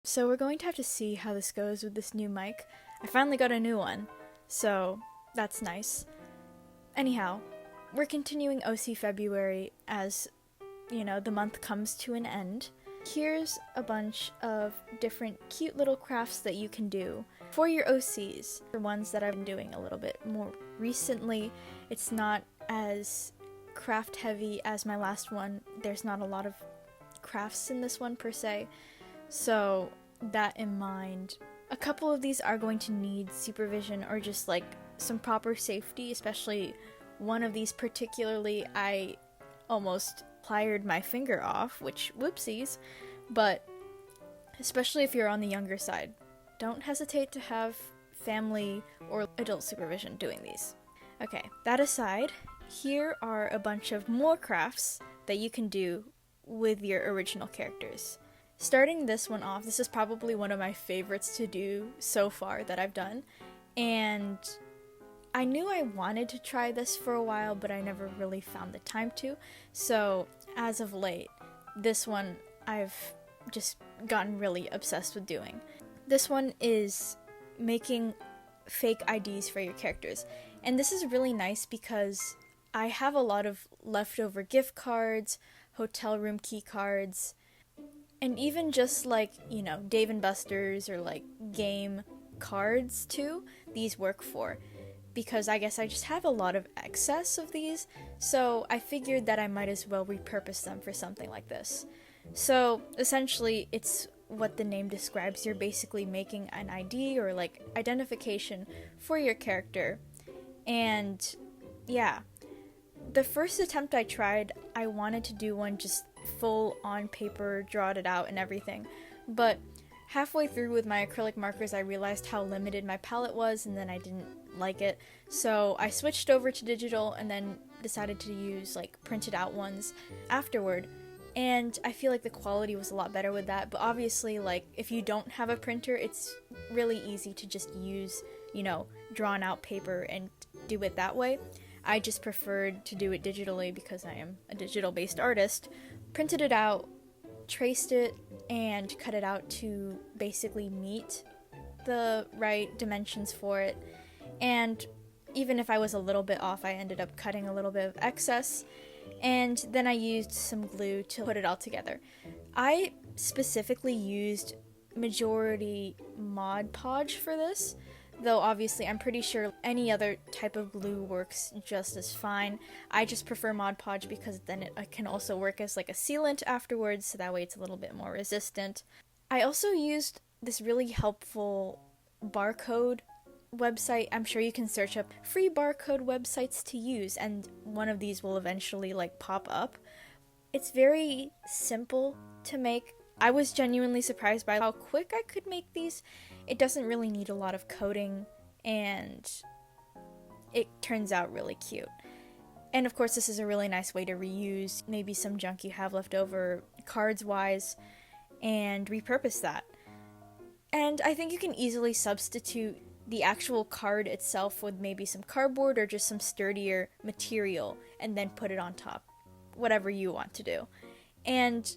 So we're going to have to see how this goes with this new mic. I finally got a new one, so that's nice. Anyhow, we're continuing OC February as, the month comes to an end. Here's a bunch of different cute little crafts that you can do for your OCs. The ones that I've been doing a little bit more recently. It's not as craft heavy as my last one. There's not a lot of crafts in this one per se. So that in mind, a couple of these are going to need supervision or just like some proper safety, especially one of these particularly. I almost plied my finger off, which whoopsies, but especially if you're on the younger side, don't hesitate to have family or adult supervision doing these. Okay, that aside, here are a bunch of more crafts that you can do with your original characters. Starting this one off, this is probably one of my favorites to do so far that I've done, and I knew I wanted to try this for a while, but I never really found the time to, so as of late, this one I've just gotten really obsessed with doing. This one is making fake IDs for your characters, and this is really nice because I have a lot of leftover gift cards, hotel room key cards, and even just like, Dave & Buster's or like game cards too, these work for. Because I guess I just have a lot of excess of these, so I figured that I might as well repurpose them for something like this. So essentially, it's what the name describes. You're basically making an ID or like identification for your character. And yeah, the first attempt I tried, I wanted to do one just full on paper, drawed it out and everything, but halfway through with my acrylic markers I realized how limited my palette was, and then I didn't like it, so I switched over to digital and then decided to use like printed out ones afterward, and I feel like the quality was a lot better with that. But obviously, like, if you don't have a printer, it's really easy to just use, drawn out paper and do it that way. I just preferred to do it digitally because I am a digital based artist. Printed it out, traced it, and cut it out to basically meet the right dimensions for it. And even if I was a little bit off, I ended up cutting a little bit of excess, and then I used some glue to put it all together. I specifically used majority Mod Podge for this, though obviously I'm pretty sure any other type of glue works just as fine. I just prefer Mod Podge because then it can also work as like a sealant afterwards, so that way it's a little bit more resistant. I also used this really helpful barcode website. I'm sure you can search up free barcode websites to use, and one of these will eventually like pop up. It's very simple to make. I was genuinely surprised by how quick I could make these. It doesn't really need a lot of coding, and it turns out really cute. And of course, this is a really nice way to reuse maybe some junk you have left over cards wise and repurpose that. And I think you can easily substitute the actual card itself with maybe some cardboard or just some sturdier material and then put it on top. Whatever you want to do. And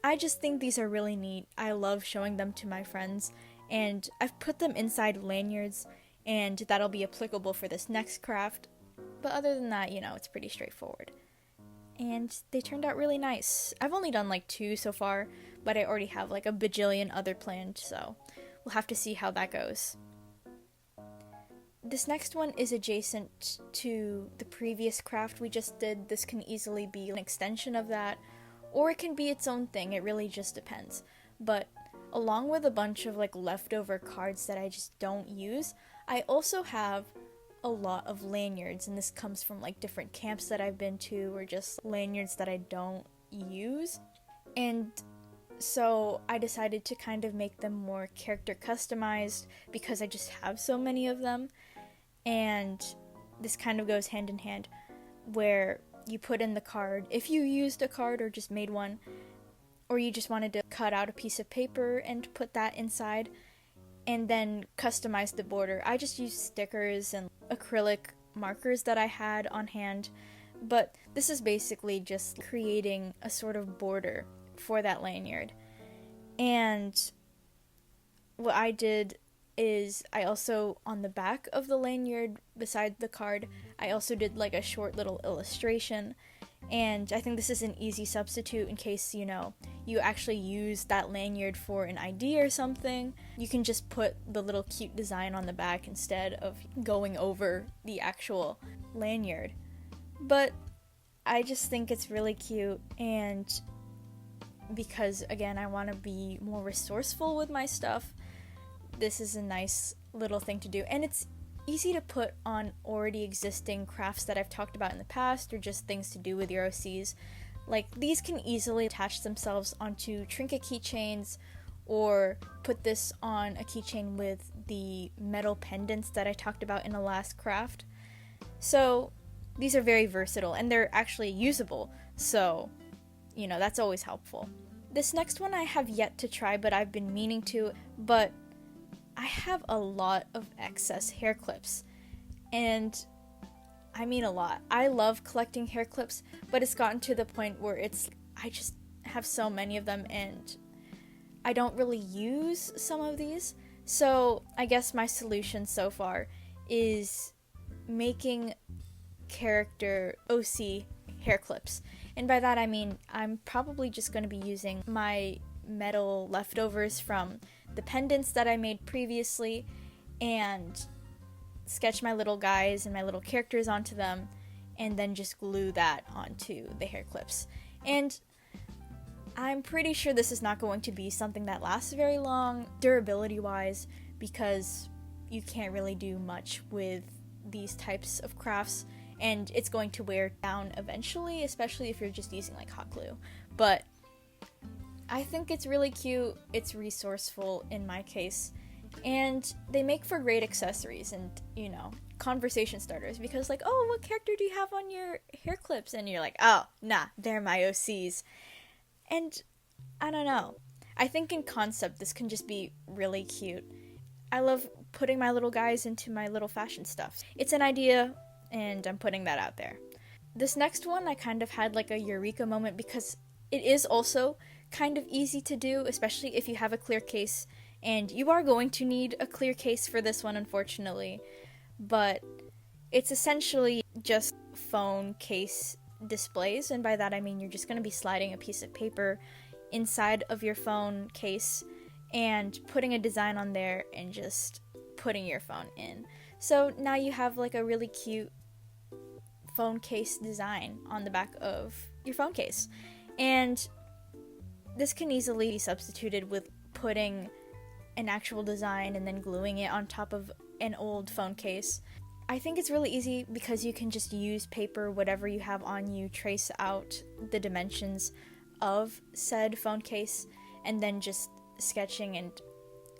I just think these are really neat. I love showing them to my friends, and I've put them inside lanyards, and that'll be applicable for this next craft. But other than that, it's pretty straightforward. And they turned out really nice. I've only done like 2 so far, but I already have like a bajillion other planned, so we'll have to see how that goes. This next one is adjacent to the previous craft we just did. This can easily be an extension of that, or it can be its own thing. It really just depends. But along with a bunch of like leftover cards that I just don't use, I also have a lot of lanyards, and this comes from like different camps that I've been to, or just lanyards that I don't use. And so I decided to kind of make them more character customized because I just have so many of them. And this kind of goes hand in hand, where you put in the card, if you used a card or just made one, or you just wanted to cut out a piece of paper and put that inside, and then customize the border. I just used stickers and acrylic markers that I had on hand, but this is basically just creating a sort of border for that lanyard. And what I did is I also, on the back of the lanyard beside the card, I also did like a short little illustration. And I think this is an easy substitute in case, you actually use that lanyard for an ID or something. You can just put the little cute design on the back instead of going over the actual lanyard. But I just think it's really cute, and because, again, I want to be more resourceful with my stuff, this is a nice little thing to do. And it's easy to put on already existing crafts that I've talked about in the past, or just things to do with your OCs. Like, these can easily attach themselves onto trinket keychains, or put this on a keychain with the metal pendants that I talked about in the last craft. So these are very versatile, and they're actually usable, so that's always helpful. This next one I have yet to try, but I've been meaning to, but I have a lot of excess hair clips, and I mean a lot. I love collecting hair clips, but it's gotten to the point where I just have so many of them, and I don't really use some of these. So I guess my solution so far is making character OC hair clips. And by that I mean I'm probably just going to be using my metal leftovers from the pendants that I made previously and sketch my little guys and my little characters onto them, and then just glue that onto the hair clips. And I'm pretty sure this is not going to be something that lasts very long, durability wise, because you can't really do much with these types of crafts, and it's going to wear down eventually, especially if you're just using like hot glue. But I think it's really cute, it's resourceful in my case, and they make for great accessories and, conversation starters, because like, oh, what character do you have on your hair clips? And you're like, oh, nah, they're my OCs. And I don't know. I think in concept this can just be really cute. I love putting my little guys into my little fashion stuff. It's an idea, and I'm putting that out there. This next one I kind of had like a eureka moment, because it is also kind of easy to do, especially if you have a clear case, and you are going to need a clear case for this one, unfortunately. But it's essentially just phone case displays, and by that I mean you're just going to be sliding a piece of paper inside of your phone case and putting a design on there and just putting your phone in. So now you have like a really cute phone case design on the back of your phone case. And this can easily be substituted with putting an actual design and then gluing it on top of an old phone case. I think it's really easy because you can just use paper, whatever you have on you, trace out the dimensions of said phone case, and then just sketching and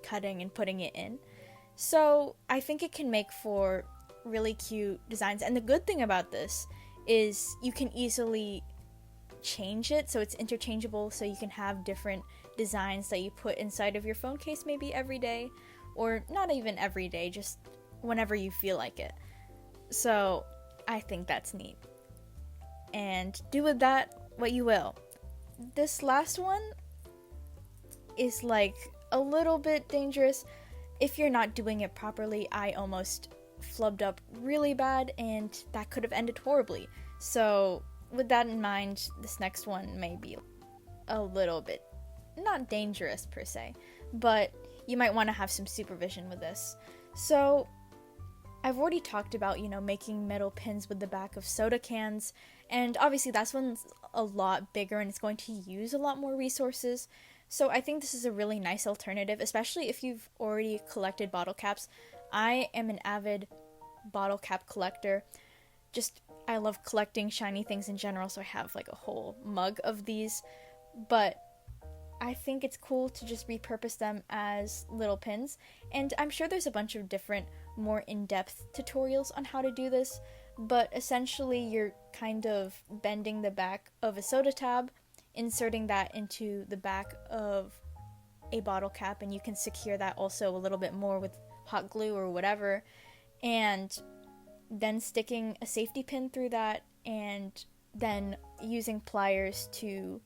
cutting and putting it in. So I think it can make for really cute designs. And the good thing about this is you can easily change it, so it's interchangeable, so you can have different designs that you put inside of your phone case maybe every day, or not even every day, just whenever you feel like it. So I think that's neat. And do with that what you will. This last one is like a little bit dangerous. If you're not doing it properly, I almost flubbed up really bad, and that could have ended horribly. So with that in mind, this next one may be a little bit, not dangerous per se, but you might want to have some supervision with this. So I've already talked about, making metal pins with the back of soda cans, and obviously that one's a lot bigger and it's going to use a lot more resources. So I think this is a really nice alternative, especially if you've already collected bottle caps. I am an avid bottle cap collector. I love collecting shiny things in general, so I have like a whole mug of these. But I think it's cool to just repurpose them as little pins. And I'm sure there's a bunch of different, more in-depth tutorials on how to do this. But essentially, you're kind of bending the back of a soda tab, inserting that into the back of a bottle cap, and you can secure that also a little bit more with hot glue or whatever, and then sticking a safety pin through that, and then using pliers to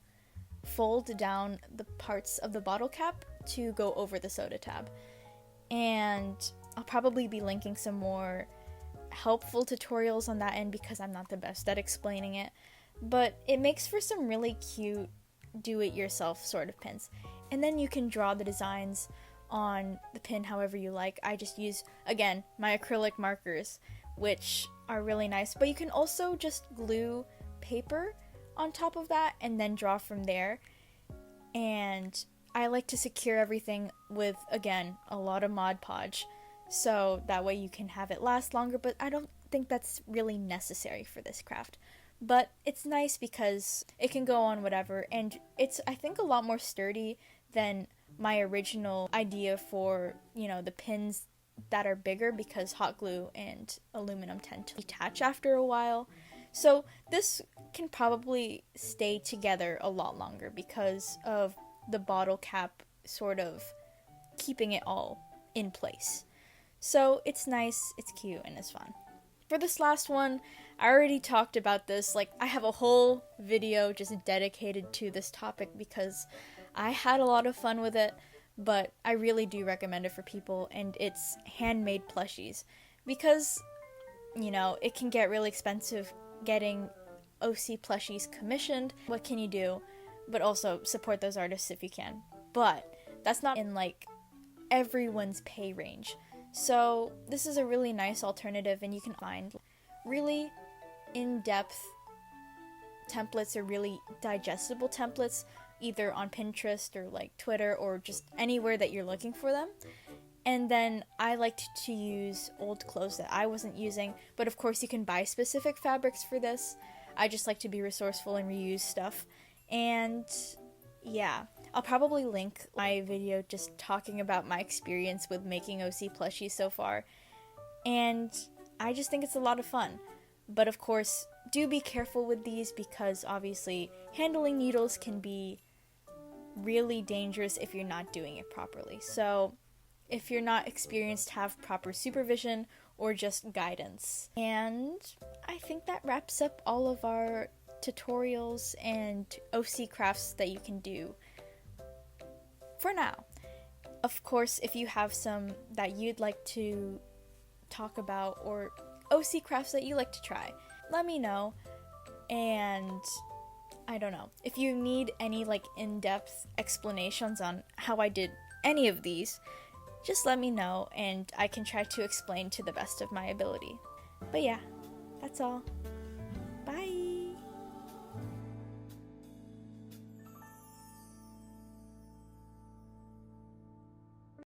fold down the parts of the bottle cap to go over the soda tab. And I'll probably be linking some more helpful tutorials on that end because I'm not the best at explaining it. But it makes for some really cute do-it-yourself sort of pins. And then you can draw the designs on the pin however you like. I just use, again, my acrylic markers, which are really nice. But you can also just glue paper on top of that and then draw from there. And I like to secure everything with, again, a lot of Mod Podge, so that way you can have it last longer, but I don't think that's really necessary for this craft. But it's nice because it can go on whatever, and it's, I think, a lot more sturdy than my original idea for, you know, the pins that are bigger, because hot glue and aluminum tend to detach after a while. So this can probably stay together a lot longer because of the bottle cap sort of keeping it all in place. So it's nice, it's cute, and it's fun. For this last one, I already talked about this. Like, I have a whole video just dedicated to this topic because I had a lot of fun with it, but I really do recommend it for people, and it's handmade plushies. Because, you know, it can get really expensive getting OC Plushies commissioned. What can you do? But also support those artists if you can. But that's not in, like, everyone's pay range. So this is a really nice alternative, and you can find really in-depth templates or really digestible templates either on Pinterest or like Twitter or just anywhere that you're looking for them. And then I liked to use old clothes that I wasn't using, but of course you can buy specific fabrics for this. I just like to be resourceful and reuse stuff. And yeah, I'll probably link my video just talking about my experience with making OC plushies so far. And I just think it's a lot of fun. But of course, do be careful with these because obviously handling needles can be really dangerous if you're not doing it properly. So if you're not experienced, have proper supervision or just guidance. And I think that wraps up all of our tutorials and OC crafts that you can do for now. Of course, if you have some that you'd like to talk about or OC crafts that you like to try, let me know. And I don't know, if you need any like in-depth explanations on how I did any of these, just let me know and I can try to explain to the best of my ability. But yeah, that's all.